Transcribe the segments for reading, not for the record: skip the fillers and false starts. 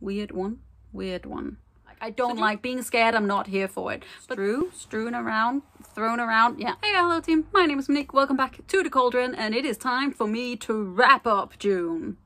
Weird one. Weird one. I don't like being scared. I'm not here for it. But strewn around, thrown around. Yeah. Hey, hello team. My name is Monique. Welcome back to the Cauldron, and it is time for me to wrap up June.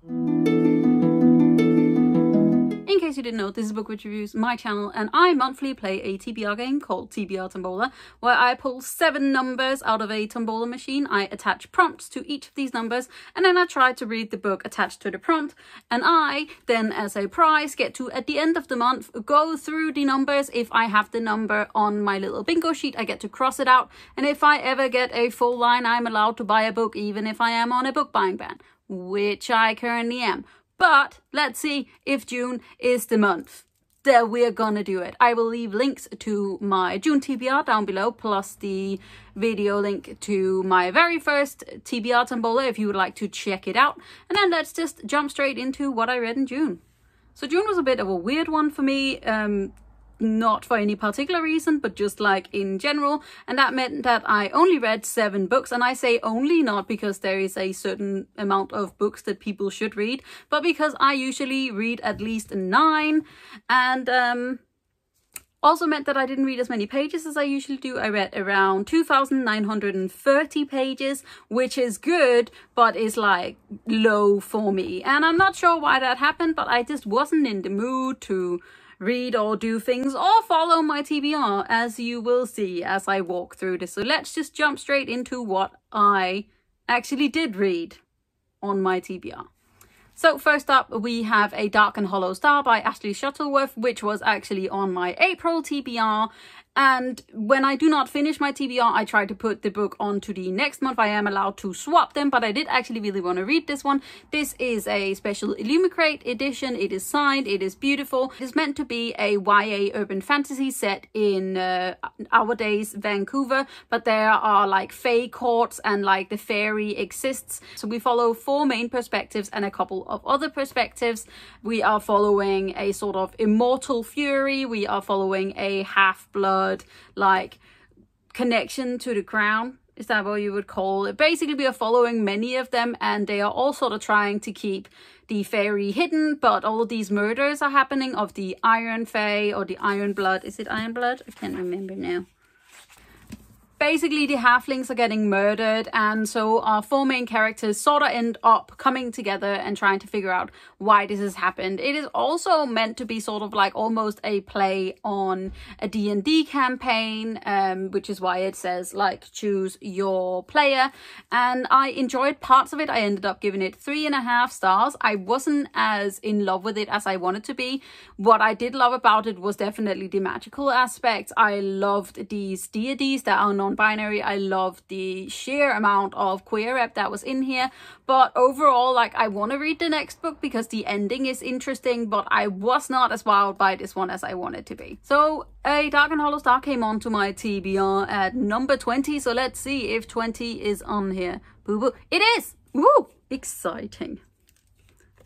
In case you didn't know, this is Book Witch Reviews, my channel, and I monthly play a TBR game called TBR Tombola, where I pull 7 numbers out of a tombola machine. I attach prompts to each of these numbers, and then I try to read the book attached to the prompt, and I then, as a prize, get to, at the end of the month, go through the numbers. If I have the number on my little bingo sheet, I get to cross it out, and if I ever get a full line, I'm allowed to buy a book, even if I am on a book buying ban, which I currently am. But let's see if June is the month that we're gonna do it. I will leave links to my June TBR down below, plus the video link to my very first TBR Tombola if you would like to check it out. And then let's just jump straight into what I read in June. So June was a bit of a weird one for me. Not for any particular reason, but just like in general, and that meant that I only read 7 books. And I say only not because there is a certain amount of books that people should read, but because I usually read at least 9, and also meant that I didn't read as many pages as I usually do. I read around 2,930 pages, which is good, but is like low for me, and I'm not sure why that happened, but I just wasn't in the mood to read or do things or follow my TBR, as you will see as I walk through this. So let's just jump straight into what I actually did read on my TBR. So first up, we have A Dark and Hollow Star by Ashley Shuttleworth, which was actually on my April TBR. And when I do not finish my TBR, I try to put the book onto the next month. I am allowed to swap them, but I did actually really want to read this one. This is a special Illumicrate edition. It is signed. It is beautiful. It is meant to be a YA urban fantasy set in our days Vancouver, but there are like fae courts and like the fairy exists. So we follow 4 main perspectives and a couple of other perspectives. We are following a sort of immortal fury. We are following a half-blood like connection to the crown. Is that what you would call it? Basically, we are following many of them, and they are all sort of trying to keep the fairy hidden, but all of these murders are happening of the Iron Fae or the Iron Blood. Is it Iron Blood? I can't remember now. Basically, the halflings are getting murdered, and so our 4 main characters sort of end up coming together and trying to figure out why this has happened. It is also meant to be sort of like almost a play on a D&D campaign, which is why it says like choose your player, and I enjoyed parts of it. I ended up giving it 3.5 stars. I wasn't as in love with it as I wanted to be. What I did love about it was definitely the magical aspects. I loved these deities that are non-binary. I loved the sheer amount of queer rep that was in here, but overall, like, I want to read the next book because the ending is interesting, but I was not as wowed by this one as I wanted to be. So A Dark and Hollow Star came on to my TBR at number 20, so let's see if 20 is on here. Boo boo. It is! Woo! Exciting.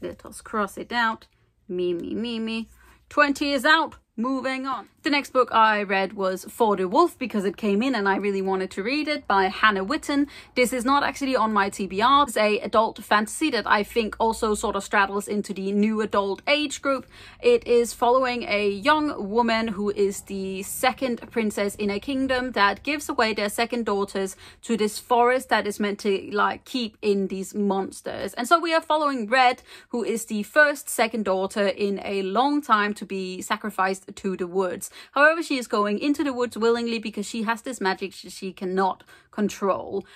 Let us cross it out. Me. 20 is out. Moving on. The next book I read was For the Wolf because it came in and I really wanted to read it, by Hannah Witten. This is not actually on my TBR. It's a adult fantasy that I think also sort of straddles into the new adult age group. It is following a young woman who is the 2nd princess in a kingdom that gives away their 2nd daughters to this forest that is meant to like keep in these monsters. And so we are following Red, who is the 2nd daughter in a long time to be sacrificed to the woods. However, she is going into the woods willingly because she has this magic she cannot control.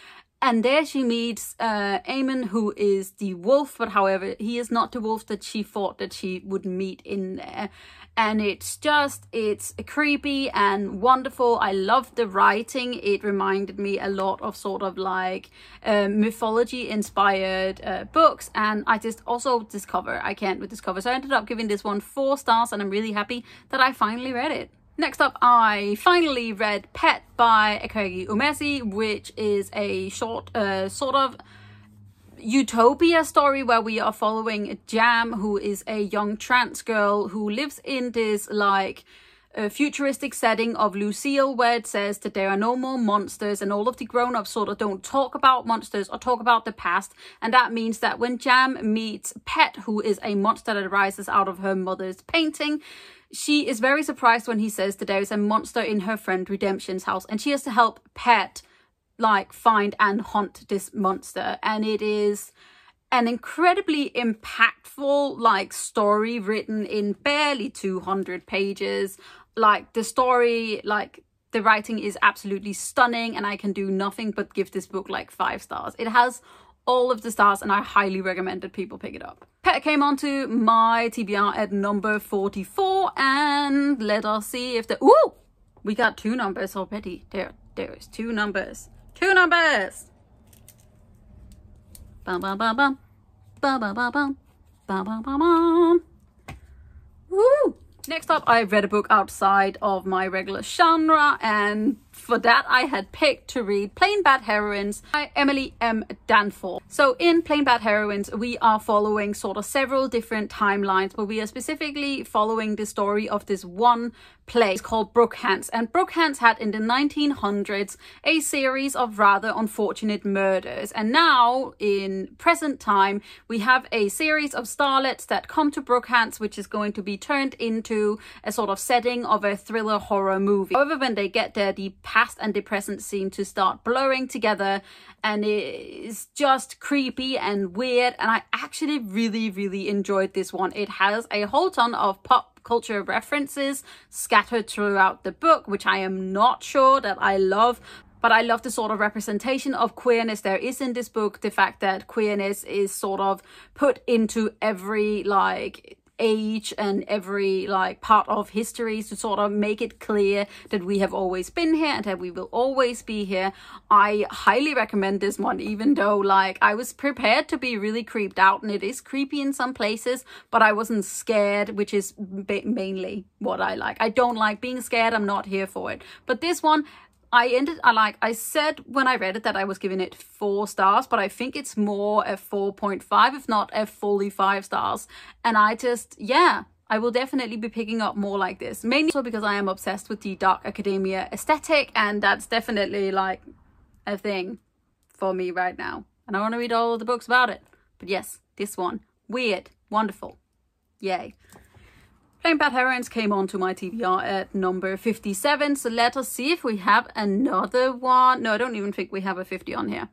And there she meets Eamon, who is the wolf, but however, he is not the wolf that she thought that she would meet in there. And it's creepy and wonderful. I love the writing. It reminded me a lot of sort of like mythology inspired books. And I just also I can't with this cover. So I ended up giving this one 4 stars, and I'm really happy that I finally read it. Next up, I finally read Pet by Akagi Umesi, which is a short sort of utopia story where we are following Jam, who is a young trans girl who lives in this like futuristic setting of Lucille, where it says that there are no more monsters and all of the grown-ups sort of don't talk about monsters or talk about the past. And that means that when Jam meets Pet, who is a monster that arises out of her mother's painting, she is very surprised when he says that there is a monster in her friend Redemption's house, and she has to help Pet like find and hunt this monster. And it is an incredibly impactful like story written in barely 200 pages. Like the story, like the writing is absolutely stunning, and I can do nothing but give this book like 5 stars. It has all of the stars, and I highly recommend that people pick it up. Pet came onto my TBR at number 44, and let us see if the... Ooh! We got 2 numbers already. There is 2 numbers. 2 numbers! Bum bum bum bum. Bum bum bum bum. Bum bum bum bum. Woo! Next up, I read a book outside of my regular genre, and for that I had picked to read Plain Bad Heroines by Emily M. Danforth. So in Plain Bad Heroines, we are following sort of several different timelines, but we are specifically following the story of this one place called Brookhants. And Brookhants had in the 1900s a series of rather unfortunate murders. And now in present time, we have a series of starlets that come to Brookhants, which is going to be turned into a sort of setting of a thriller horror movie. However, when they get there, the past and the present seem to start blurring together, and it is just creepy and weird. And I actually really enjoyed this one. It has a whole ton of pop culture references scattered throughout the book, which I am not sure that I love. But I love the sort of representation of queerness there is in this book. The fact that queerness is sort of put into every like age and every like part of history to sort of make it clear that we have always been here and that we will always be here. I highly recommend this one, even though like I was prepared to be really creeped out, and it is creepy in some places, but I wasn't scared, which is mainly what I like. I don't like being scared. I'm not here for it. But this one, I said when I read it that I was giving it 4 stars, but I think it's more a 4.5, if not a fully 5 stars. And I just, yeah, I will definitely be picking up more like this. Mainly also because I am obsessed with the dark academia aesthetic, and that's definitely like a thing for me right now. And I want to read all of the books about it. But yes, this one, weird, wonderful, yay. Plain Bad Heroines came onto my TBR at number 57, so let us see if we have another one. No, I don't even think we have a 50 on here.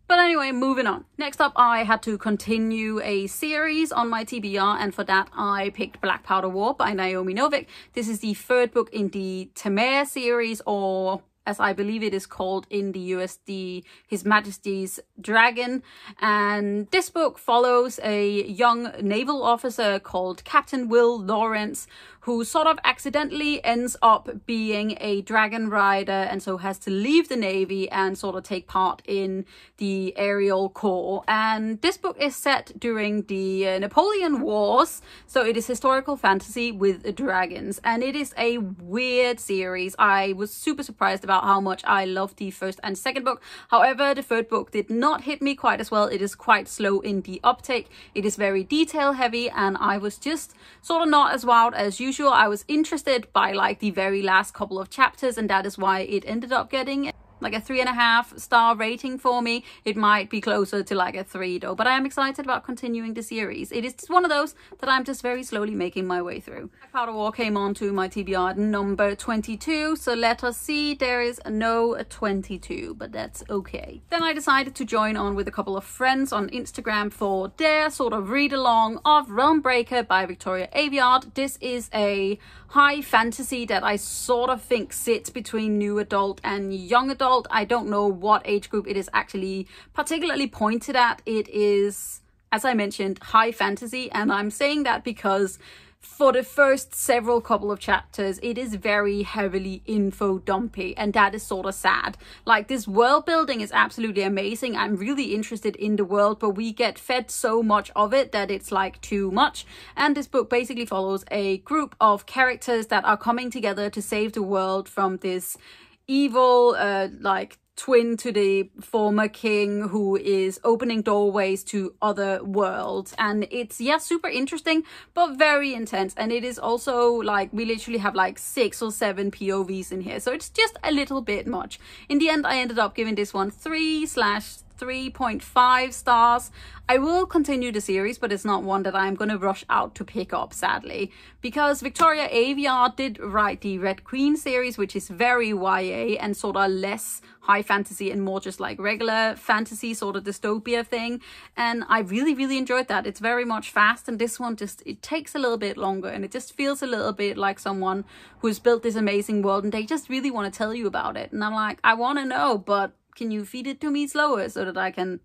But anyway, moving on. Next up, I had to continue a series on my TBR, and for that I picked Black Powder War by Naomi Novik. This is the 3rd book in the Temare series, or as I believe it is called in the US, His Majesty's Dragon. And this book follows a young naval officer called Captain Will Lawrence, who sort of accidentally ends up being a dragon rider, and so has to leave the Navy and sort of take part in the aerial corps. And this book is set during the Napoleon Wars, so it is historical fantasy with dragons, and it is a weird series. I was super surprised about how much I loved the 1st and 2nd book. However, the 3rd book did not hit me quite as well. It is quite slow in the uptake. It is very detail heavy, and I was just sort of not as wowed as usual. I was interested by like the very last couple of chapters, and that is why it ended up getting like a 3.5 star rating for me. It might be closer to like a 3 though, but I am excited about continuing the series. It is just one of those that I'm just very slowly making my way through. Black Powder War came on to my TBR at number 22, so let us see. There is no 22, but that's okay. Then I decided to join on with a couple of friends on Instagram for their sort of read along of Realmbreaker by Victoria Aveyard. This is a high fantasy that I sort of think sits between new adult and young adult. I don't know what age group it is actually particularly pointed at. It is, as I mentioned, high fantasy, and I'm saying that because for the first several couple of chapters, it is very heavily info dumpy, and that is sort of sad. Like, this world building is absolutely amazing. I'm really interested in the world, but we get fed so much of it that it's like too much. And this book basically follows a group of characters that are coming together to save the world from this evil, like twin to the former king who is opening doorways to other worlds. And it's, yeah, super interesting, but very intense. And it is also like, we literally have like 6 or 7 POVs in here. So it's just a little bit much. In the end, I ended up giving this one 3/3.5 stars. I will continue the series, but it's not one that I'm going to rush out to pick up, sadly, because Victoria Aveyard did write the Red Queen series, which is very YA and sort of less high fantasy and more just like regular fantasy, sort of dystopia thing. And I really, really enjoyed that. It's very much fast, and this one just, it takes a little bit longer, and it just feels a little bit like someone who's built this amazing world and they just really want to tell you about it. And I'm like, I want to know, but can you feed it to me slower so that I can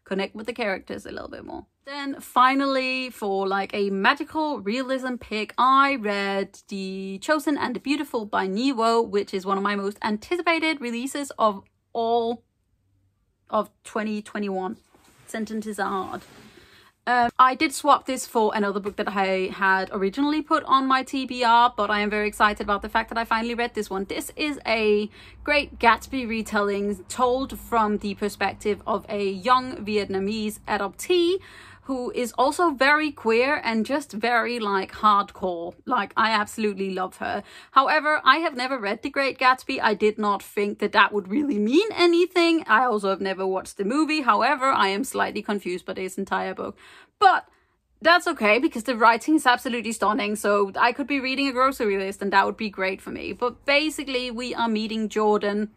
connect with the characters a little bit more? Then finally, for like a magical realism pick, I read The Chosen and the Beautiful by Niwo, which is one of my most anticipated releases of all of 2021. Sentences are hard. I did swap this for another book that I had originally put on my TBR, but I am very excited about the fact that I finally read this one. This is a Great Gatsby retelling told from the perspective of a young Vietnamese adoptee who is also very queer and just very like hardcore. Like, I absolutely love her. However, I have never read The Great Gatsby. I did not think that that would really mean anything. I also have never watched the movie. However, I am slightly confused by this entire book. But that's okay, because the writing is absolutely stunning. So I could be reading a grocery list and that would be great for me. But basically, we are meeting Jordan,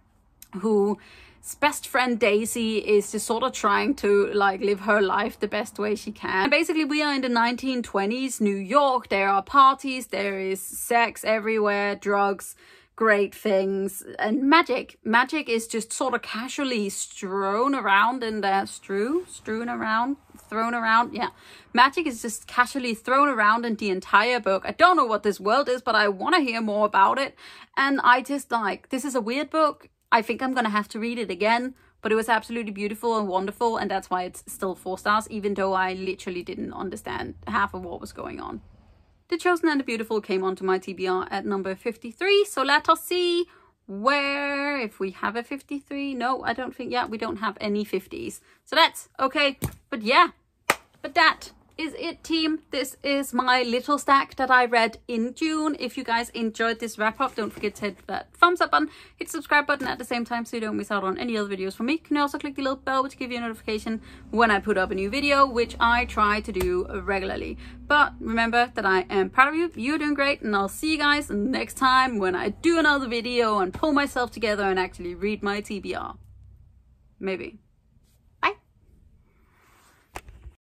who his best friend Daisy is just sort of trying to like live her life the best way she can. And basically, we are in the 1920s New York. There are parties, there is sex everywhere, drugs, great things, and magic. Magic is just sort of casually strewn around in there. Thrown around. Yeah. Magic is just casually thrown around in the entire book. I don't know what this world is, but I want to hear more about it. And I just like, this is a weird book. I think I'm going to have to read it again, but it was absolutely beautiful and wonderful, and that's why it's still 4 stars, even though I literally didn't understand half of what was going on. The Chosen and the Beautiful came onto my TBR at number 53, so let us see where, if we have a 53. No, I don't think, yeah, we don't have any 50s. So that's okay, but yeah, but that is it, team. This is my little stack that I read in June. If you guys enjoyed this wrap up, don't forget to hit that thumbs up button, hit the subscribe button at the same time so you don't miss out on any other videos from me. You can also click the little bell which gives you a notification when I put up a new video, which I try to do regularly. But remember that I am proud of you. You're doing great, and I'll see you guys next time when I do another video and pull myself together and actually read my TBR. Maybe.